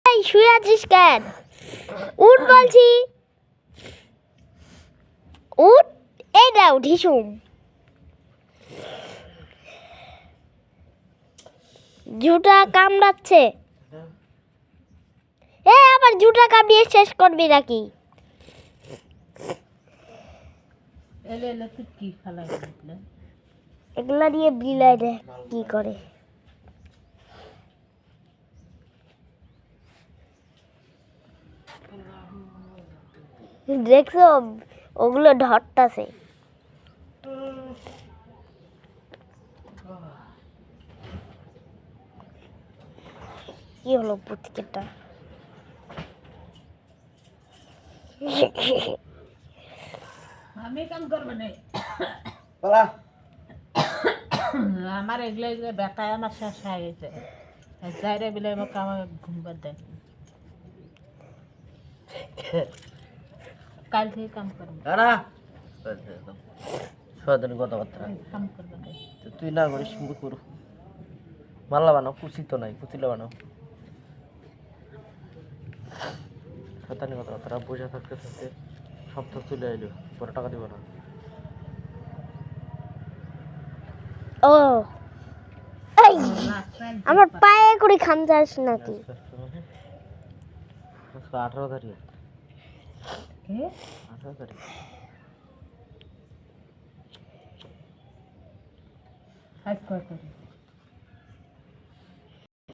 এই শুয়ে আছিস কেন? উঠ বলছি, উঠ। এই দাও ঢিসুম, জুটা কামড়াচ্ছে। এ আবার জুটা কামড়িয়ে শেষ করবি নাকি? এগুলা নিয়ে বিলাই রে কি করে? দেখছো ওগুলো ঢট্টাছে। কি হলো পুচকেটা? আমি কাম করবো না আমার এগুলো এগুলো বেটায় আমার শেষ হয়ে গেছে যাইরে বিলে আমাকে আমার ঘুমবার দেয় কাল থেকে কাম করবো সারাদিন কথাবার্তা কাম করবো না তুই না করিস করু মাল্লা বানাও কুচি তো নাই কুচিলা বানাও সাতানি কথাবার্তা বসে থাকতে থাকতে সপ্তাহ চলে এলো পরে টাকা দিব না ও এই আমার পায়ে করে খান যাস নাকি? 18 তারিখ 18 তারিখ আজ কয় তারিখ